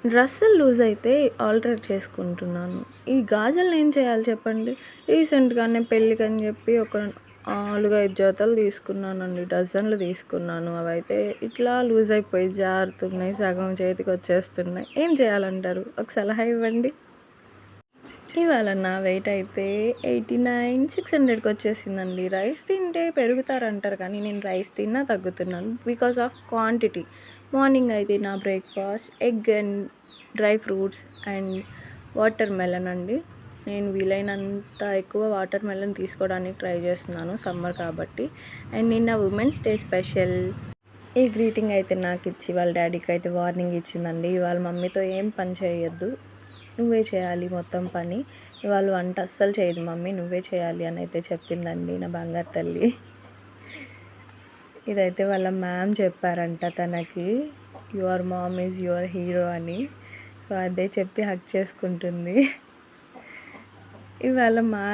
డ్రెస్సులు లూజ్ అయితే ఆల్టర్ చేసుకుంటున్నాను. ఈ గాజులను ఏం చేయాలి చెప్పండి? రీసెంట్‌గానే పెళ్ళికని చెప్పి ఒక 4, 5 జతలు తీసుకున్నానండి. డజన్లు తీసుకున్నాను. అవైతే ఇట్లా లూజ్ అయిపోయి జారుతున్నాయి. సగం చేతికొచ్చేస్తున్నాయి. ఏం చేయాలంటారు? ఒక సలహా ఇవ్వండి. ఇవాళ నా వెయిట్ అయితే 89, 600కి వచ్చేసిందండి. రైస్ తింటే పెరుగుతారంటారు కానీ నేను రైస్ తిన్నా తగ్గుతున్నాను బికాస్ ఆఫ్ క్వాంటిటీ. మార్నింగ్ అయితే నా breakfast egg and dry fruits and water melon అండి. నేను వీలైనంత ఎక్కువ వాటర్ మెలన్ తీసుకోవడానికి ట్రై చేస్తున్నాను సమ్మర్ కాబట్టి. అండ్ నిన్న ఉమెన్స్ డే స్పెషల్ ఈ గ్రీటింగ్ అయితే నాకు ఇచ్చి వాళ్ళ డాడీకి అయితే వార్నింగ్ ఇచ్చిందండి. వాళ్ళ మమ్మీతో ఏం పని చేయొద్దు, నువ్వే చేయాలి మొత్తం పని, ఇవాళ వంట అస్సలు చేయదు మమ్మీ, నువ్వే చేయాలి అని అయితే చెప్పిందండి నా బంగారు తల్లి. ఇదైతే వాళ్ళ మ్యామ్ చెప్పారంట తనకి, your mom is your hero అని. సో అదే చెప్పి హక్ చేసుకుంటుంది. ఇవాళ మా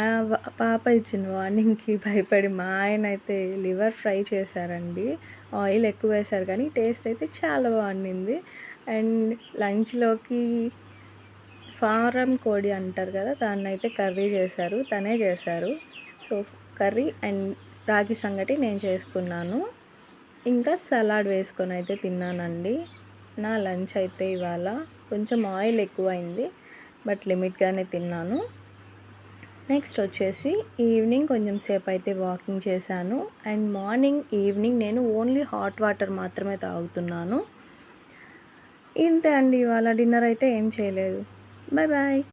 పాప ఇచ్చిన వార్నింగ్కి భయపడి మా ఆయన అయితే లివర్ ఫ్రై చేశారండి. ఆయిల్ ఎక్కువ వేశారు కానీ టేస్ట్ అయితే చాలా బాగుండింది. అండ్ లంచ్లోకి ఫారం కోడి అంటారు కదా, దాన్ని అయితే కర్రీ చేశారు, తనే చేశారు. సో కర్రీ అండ్ రాగి సంగటి నేను చేసుకున్నాను. ఇంకా సలాడ్ వేసుకొని అయితే తిన్నానండి. నా లంచ్ అయితే ఇవాళ కొంచెం ఆయిల్ ఎక్కువైంది బట్ లిమిట్గానే తిన్నాను. నెక్స్ట్ వచ్చేసి ఈవినింగ్ కొంచెం సేపు అయితే వాకింగ్ చేశాను. అండ్ మార్నింగ్ ఈవినింగ్ నేను ఓన్లీ హాట్ వాటర్ మాత్రమే తాగుతున్నాను. ఇంతే అండి, ఇవాళ డిన్నర్ అయితే ఏం చేయలేదు. Bye bye.